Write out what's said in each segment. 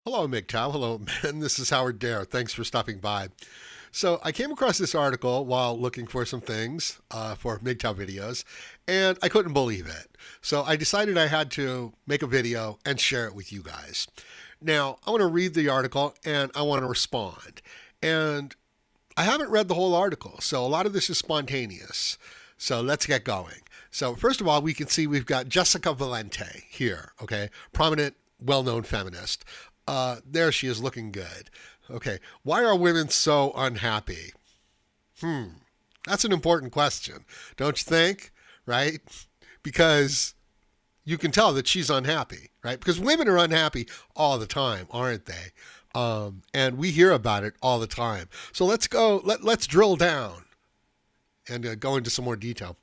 Hello, MGTOW. Hello, man. This is Howard Dare. Thanks for stopping by. So I came across this article while looking for some things for MGTOW videos, and I couldn't believe it. So I decided I had to make a video and share it with you guys. Now, I want to read the article and I want to respond. And I haven't read the whole article, so a lot of this is spontaneous. So let's get going. So first of all, we can see we've got Jessica Valenti here, okay? Prominent, well-known feminist. There she is looking good. Okay, why are women so unhappy? That's an important question, don't you think? Right? Because you can tell that she's unhappy, right? Because women are unhappy all the time, aren't they? And we hear about it all the time. So let's go, let's drill down and go into some more detail.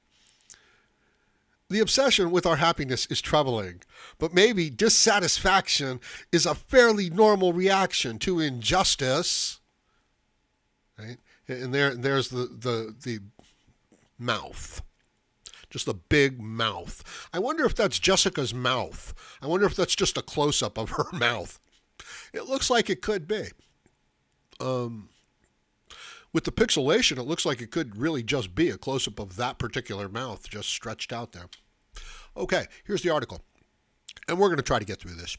The obsession with our happiness is troubling, but maybe dissatisfaction is a fairly normal reaction to injustice. Right? And there's the mouth. Just a big mouth. I wonder if that's Jessica's mouth. I wonder if that's just a close-up of her mouth. It looks like it could be. With the pixelation, it looks like it could really just be a close-up of that particular mouth just stretched out there. Okay, here's the article. And we're going to try to get through this.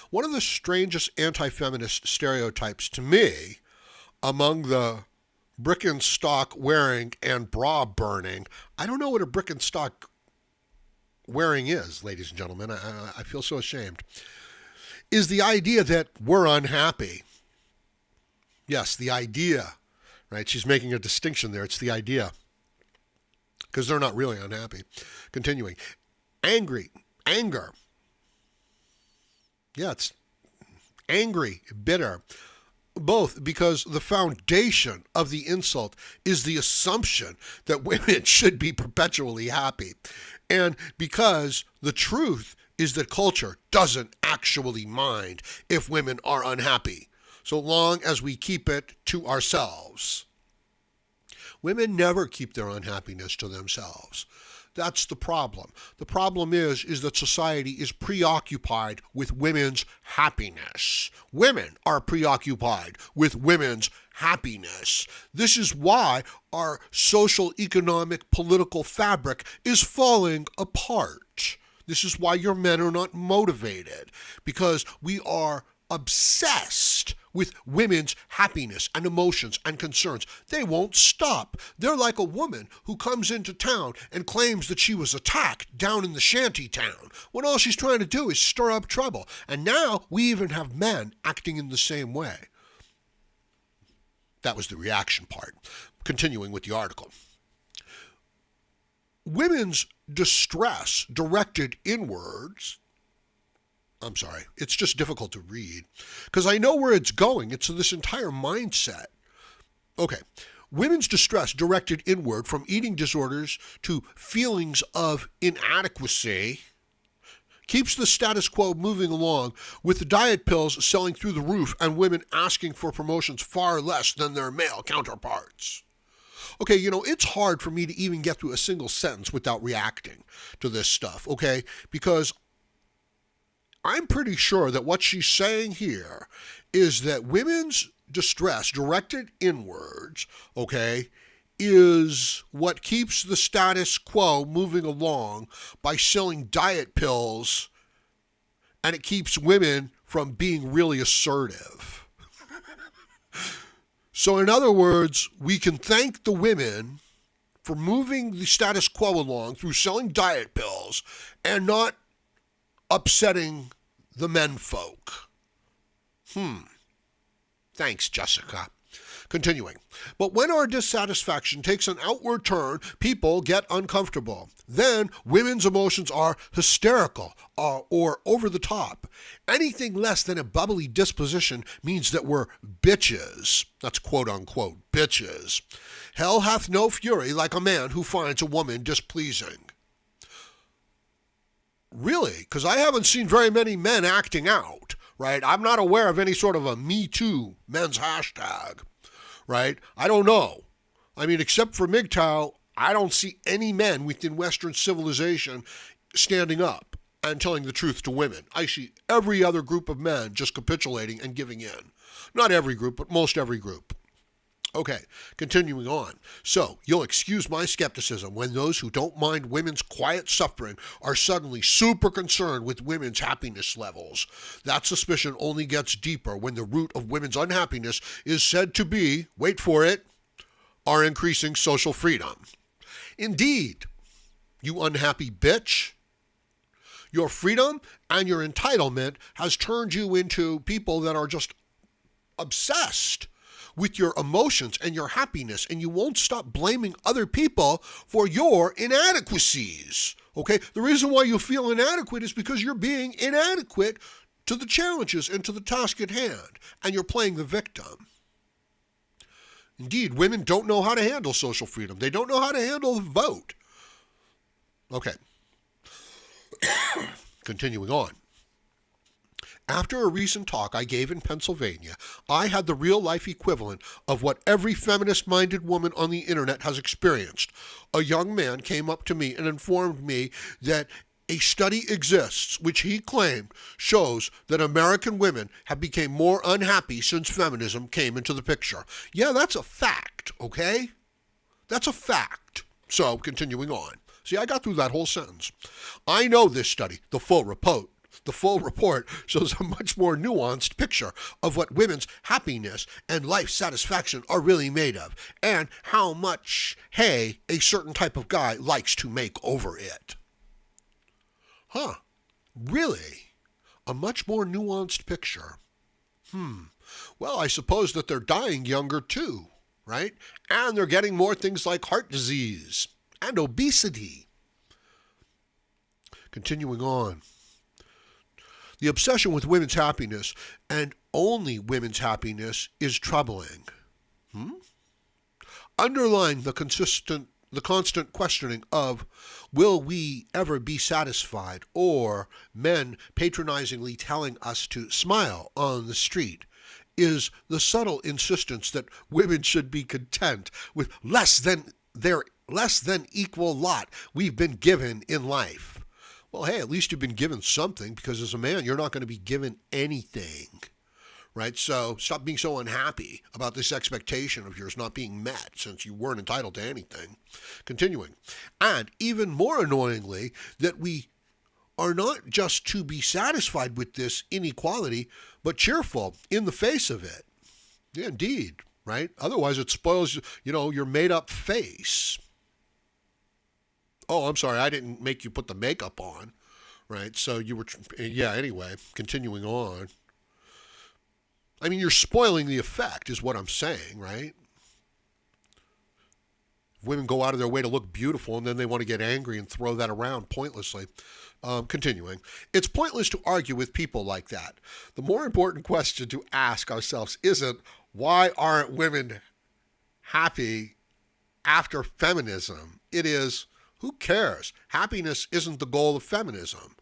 One of the strangest anti-feminist stereotypes to me among the brick and stock wearing and bra burning, I don't know what a brick and stock wearing is, ladies and gentlemen. I feel so ashamed. Is the idea that we're unhappy. Yes, the idea, right? She's making a distinction there. It's the idea. Because they're not really unhappy. Continuing. Anger. Yeah, it's angry, bitter. Both because the foundation of the insult is the assumption that women should be perpetually happy. And because the truth is that culture doesn't actually mind if women are unhappy, so long as we keep it to ourselves. Women never keep their unhappiness to themselves. That's the problem. The problem is that society is preoccupied with women's happiness. Women are preoccupied with women's happiness. This is why our social, economic, political fabric is falling apart. This is why your men are not motivated, because we are obsessed with women's happiness and emotions and concerns. They won't stop. They're like a woman who comes into town and claims that she was attacked down in the shanty town, when all she's trying to do is stir up trouble. And now we even have men acting in the same way. That was the reaction part. Continuing with the article. Women's distress directed inwards. I'm sorry, it's just difficult to read because I know where it's going. It's this entire mindset. Okay, women's distress directed inward from eating disorders to feelings of inadequacy keeps the status quo moving along, with the diet pills selling through the roof and women asking for promotions far less than their male counterparts. Okay, it's hard for me to even get through a single sentence without reacting to this stuff, okay? Because I'm pretty sure that what she's saying here is that women's distress directed inwards, okay, is what keeps the status quo moving along by selling diet pills, and it keeps women from being really assertive. So in other words, we can thank the women for moving the status quo along through selling diet pills and not upsetting the menfolk. Thanks, Jessica. Continuing. But when our dissatisfaction takes an outward turn, people get uncomfortable. Then women's emotions are hysterical or over the top. Anything less than a bubbly disposition means that we're bitches. That's quote unquote bitches. Hell hath no fury like a man who finds a woman displeasing. Really? Because I haven't seen very many men acting out, right? I'm not aware of any sort of a Me Too men's hashtag, right? I don't know. I mean, except for MGTOW, I don't see any men within Western civilization standing up and telling the truth to women. I see every other group of men just capitulating and giving in. Not every group, but most every group. Okay, continuing on. So, you'll excuse my skepticism when those who don't mind women's quiet suffering are suddenly super concerned with women's happiness levels. That suspicion only gets deeper when the root of women's unhappiness is said to be, wait for it, our increasing social freedom. Indeed, you unhappy bitch. Your freedom and your entitlement has turned you into people that are just obsessed with your emotions and your happiness, and you won't stop blaming other people for your inadequacies. Okay? The reason why you feel inadequate is because you're being inadequate to the challenges and to the task at hand, and you're playing the victim. Indeed, women don't know how to handle social freedom. They don't know how to handle the vote. Okay. Continuing on. After a recent talk I gave in Pennsylvania, I had the real-life equivalent of what every feminist-minded woman on the internet has experienced. A young man came up to me and informed me that a study exists which he claimed shows that American women have become more unhappy since feminism came into the picture. Yeah, that's a fact, okay? That's a fact. So, continuing on. See, I got through that whole sentence. I know this study, the full report shows a much more nuanced picture of what women's happiness and life satisfaction are really made of, and how much hay a certain type of guy likes to make over it. Huh. Really? A much more nuanced picture. Well, I suppose that they're dying younger too, right? And they're getting more things like heart disease and obesity. Continuing on. The obsession with women's happiness, and only women's happiness, is troubling. Underlying the constant questioning of, will we ever be satisfied, or men patronizingly telling us to smile on the street, is the subtle insistence that women should be content with less than equal lot we've been given in life. Well, hey, at least you've been given something, because as a man, you're not going to be given anything, right? So stop being so unhappy about this expectation of yours not being met, since you weren't entitled to anything. Continuing. And even more annoyingly, that we are not just to be satisfied with this inequality, but cheerful in the face of it. Yeah, indeed, right? Otherwise, it spoils, your made-up face. Oh, I'm sorry, I didn't make you put the makeup on, right? So you were, anyway, continuing on. I mean, you're spoiling the effect is what I'm saying, right? Women go out of their way to look beautiful, and then they want to get angry and throw that around pointlessly. Continuing. It's pointless to argue with people like that. The more important question to ask ourselves isn't, why aren't women happy after feminism? It is, who cares? Happiness isn't the goal of feminism.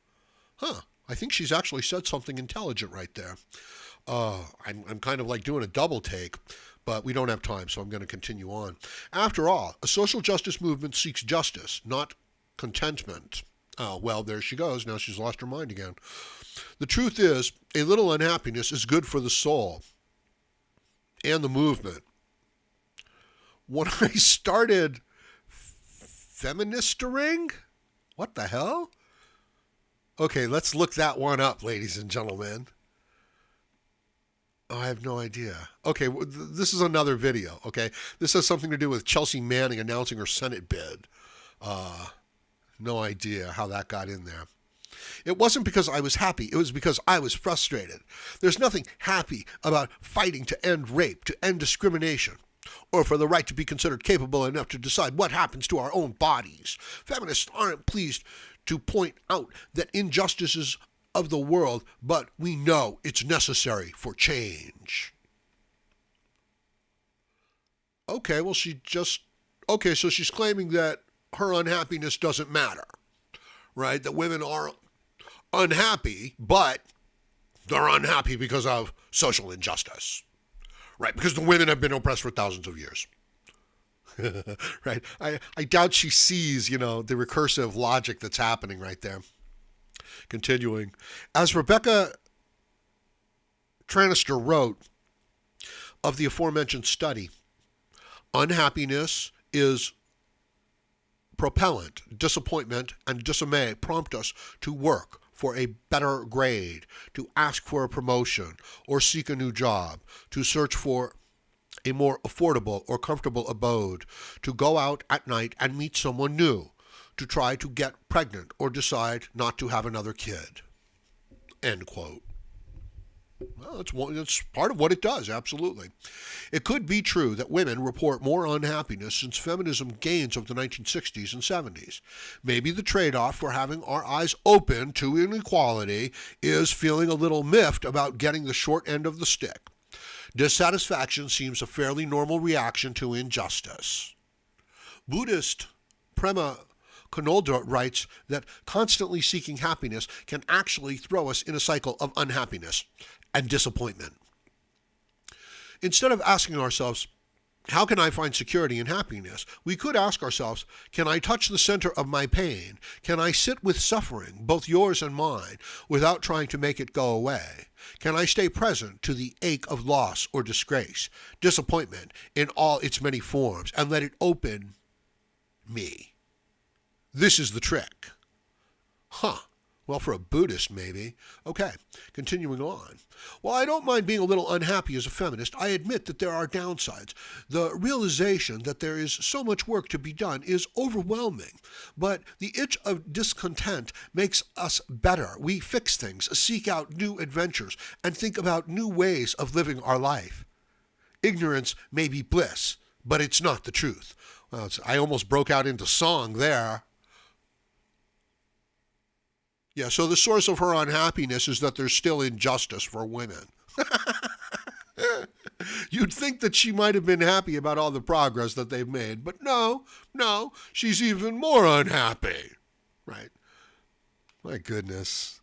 I think she's actually said something intelligent right there. I'm kind of like doing a double take, but we don't have time, so I'm going to continue on. After all, a social justice movement seeks justice, not contentment. Oh, well, there she goes. Now she's lost her mind again. The truth is, a little unhappiness is good for the soul and the movement. When I started feministering? What the hell? Okay, let's look that one up, ladies and gentlemen. Oh, I have no idea. Okay, this is another video, okay? This has something to do with Chelsea Manning announcing her Senate bid. No idea how that got in there. It wasn't because I was happy. It was because I was frustrated. There's nothing happy about fighting to end rape, to end discrimination, or for the right to be considered capable enough to decide what happens to our own bodies. Feminists aren't pleased to point out that injustices of the world, but we know it's necessary for change. Okay, well, so she's claiming that her unhappiness doesn't matter, right? That women are unhappy, but they're unhappy because of social injustice. Right, because the women have been oppressed for thousands of years. Right? I doubt she sees, the recursive logic that's happening right there. Continuing, as Rebecca Tranister wrote of the aforementioned study, unhappiness is propellant, disappointment, and dismay prompt us to work for a better grade, to ask for a promotion or seek a new job, to search for a more affordable or comfortable abode, to go out at night and meet someone new, to try to get pregnant or decide not to have another kid. End quote. Well, it's part of what it does, absolutely. It could be true that women report more unhappiness since feminism gains of the 1960s and 70s. Maybe the trade-off for having our eyes open to inequality is feeling a little miffed about getting the short end of the stick. Dissatisfaction seems a fairly normal reaction to injustice. Buddhist Prema Konoldra writes that constantly seeking happiness can actually throw us in a cycle of unhappiness and disappointment. Instead of asking ourselves, how can I find security and happiness? We could ask ourselves, can I touch the center of my pain? Can I sit with suffering, both yours and mine, without trying to make it go away? Can I stay present to the ache of loss or disgrace, disappointment in all its many forms, and let it open me? This is the trick. Well, for a Buddhist, maybe. Okay, continuing on. While I don't mind being a little unhappy as a feminist, I admit that there are downsides. The realization that there is so much work to be done is overwhelming. But the itch of discontent makes us better. We fix things, seek out new adventures, and think about new ways of living our life. Ignorance may be bliss, but it's not the truth. Well, I almost broke out into song there. Yeah, so the source of her unhappiness is that there's still injustice for women. You'd think that she might have been happy about all the progress that they've made, but no, she's even more unhappy, right? My goodness.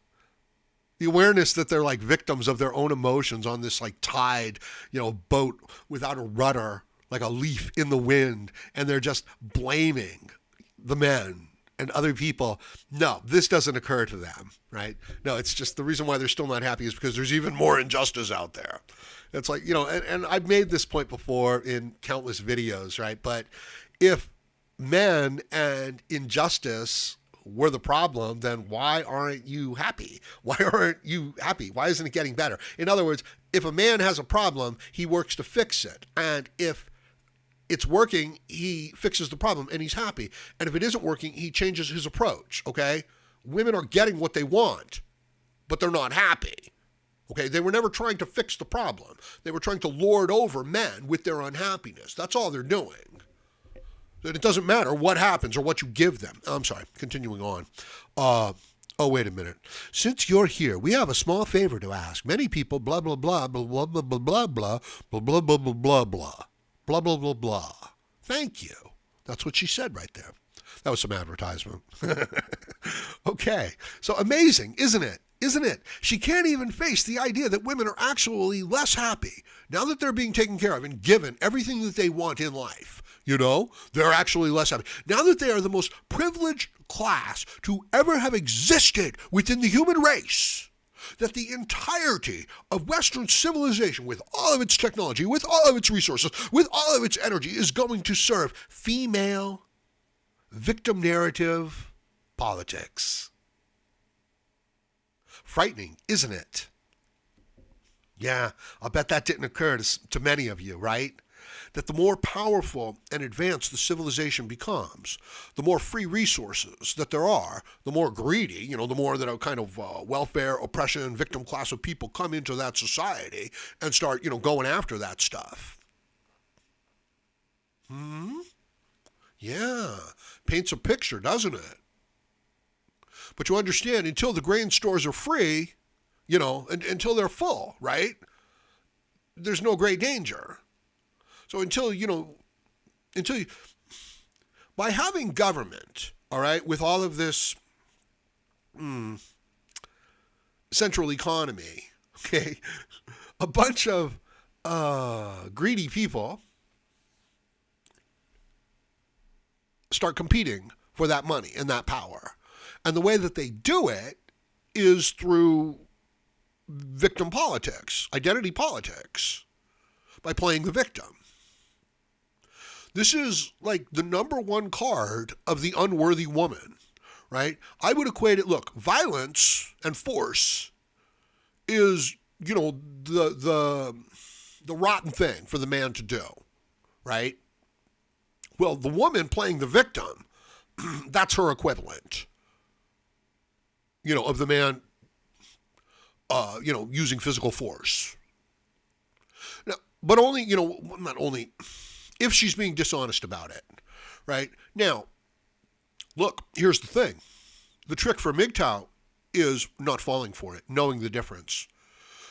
The awareness that they're like victims of their own emotions on this like tide, boat without a rudder, like a leaf in the wind, and they're just blaming the men and other people. No, this doesn't occur to them, right? No, it's just the reason why they're still not happy is because there's even more injustice out there. It's like, and I've made this point before in countless videos, right? But if men and injustice were the problem, then why aren't you happy? Why aren't you happy? Why isn't it getting better? In other words, if a man has a problem, he works to fix it. And if it's working, he fixes the problem and he's happy. And if it isn't working, he changes his approach, okay? Women are getting what they want, but they're not happy, okay? They were never trying to fix the problem. They were trying to lord over men with their unhappiness. That's all they're doing. And it doesn't matter what happens or what you give them. I'm sorry, continuing on. Wait a minute. Since you're here, we have a small favor to ask. Many people, blah, blah, blah, blah, blah, blah, blah, blah, blah, blah, blah, blah, blah, blah, blah. Blah, blah, blah, blah. Thank you. That's what she said right there. That was some advertisement. Okay. So amazing, isn't it? Isn't it? She can't even face the idea that women are actually less happy now that they're being taken care of and given everything that they want in life. They're actually less happy. Now that they are the most privileged class to ever have existed within the human race, that the entirety of Western civilization, with all of its technology, with all of its resources, with all of its energy, is going to serve female victim narrative politics. Frightening, isn't it? Yeah, I'll bet that didn't occur to many of you, right? That the more powerful and advanced the civilization becomes, the more free resources that there are, the more greedy, the more that a kind of welfare, oppression, victim class of people come into that society and start, going after that stuff. Yeah, paints a picture, doesn't it? But you understand, until the grain stores are free, until they're full, right? There's no great danger. So until by having government, all right, with all of this central economy, okay, a bunch of greedy people start competing for that money and that power. And the way that they do it is through victim politics, identity politics, by playing the victim. This is like the number one card of the unworthy woman, right? I would equate it, look, violence and force is, the rotten thing for the man to do, right? Well, the woman playing the victim, that's her equivalent, of the man, using physical force. Now, but only, not only if she's being dishonest about it, right? Now, look, here's the thing. The trick for MGTOW is not falling for it, knowing the difference.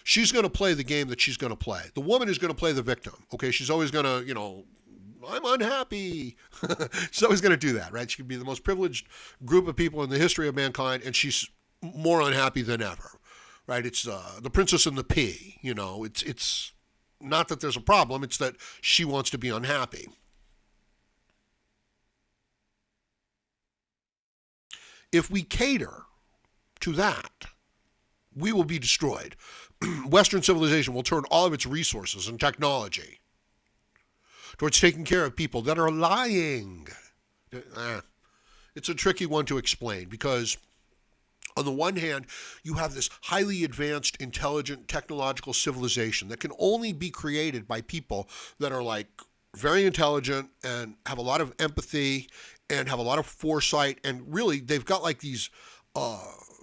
She's going to play the game that she's going to play. The woman is going to play the victim, okay? She's always going to, I'm unhappy. She's always going to do that, right? She could be the most privileged group of people in the history of mankind, and she's more unhappy than ever, right? It's the princess and the pea, It's not that there's a problem, it's that she wants to be unhappy. If we cater to that, we will be destroyed. Western civilization will turn all of its resources and technology towards taking care of people that are lying. It's a tricky one to explain because on the one hand, you have this highly advanced, intelligent, technological civilization that can only be created by people that are like very intelligent and have a lot of empathy and have a lot of foresight, and really they've got like these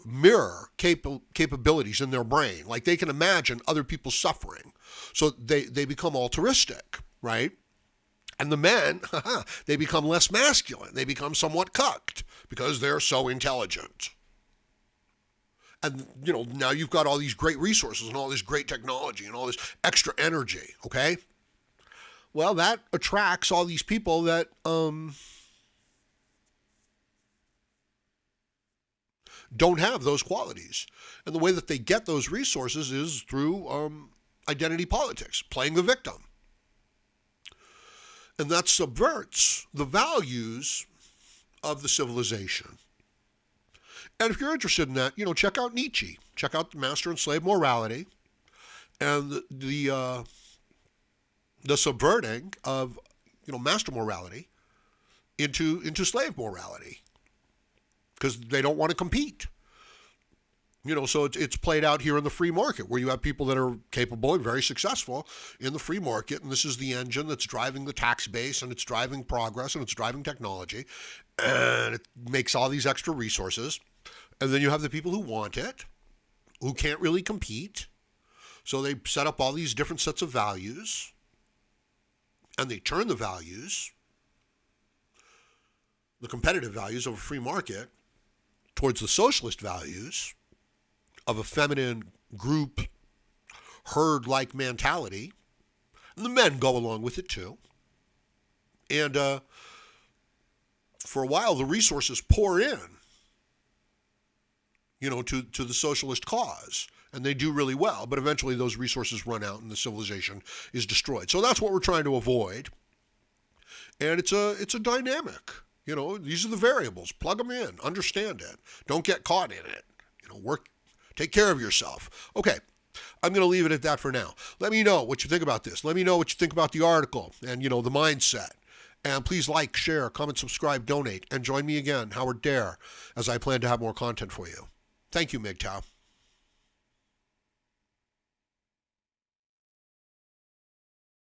mirror capabilities in their brain. Like they can imagine other people suffering. So they become altruistic, right? And the men, they become less masculine. They become somewhat cucked because they're so intelligent. And, now you've got all these great resources and all this great technology and all this extra energy, okay? Well, that attracts all these people that don't have those qualities. And the way that they get those resources is through identity politics, playing the victim. And that subverts the values of the civilization. And if you're interested in that, check out Nietzsche. Check out the master and slave morality and the subverting of, master morality into slave morality because they don't want to compete. So it's played out here in the free market where you have people that are capable and very successful in the free market. And this is the engine that's driving the tax base and it's driving progress and it's driving technology. And it makes all these extra resources. And then you have the people who want it, who can't really compete. So they set up all these different sets of values. And they turn the values, the competitive values of a free market, towards the socialist values of a feminine group, herd-like mentality. And the men go along with it too. And for a while, the resources pour in, to the socialist cause. And they do really well. But eventually those resources run out and the civilization is destroyed. So that's what we're trying to avoid. And it's a dynamic. These are the variables. Plug them in. Understand it. Don't get caught in it. Take care of yourself. Okay, I'm going to leave it at that for now. Let me know what you think about this. Let me know what you think about the article and, the mindset. And please like, share, comment, subscribe, donate, and join me again, Howard Dare, as I plan to have more content for you. Thank you, MGTOW.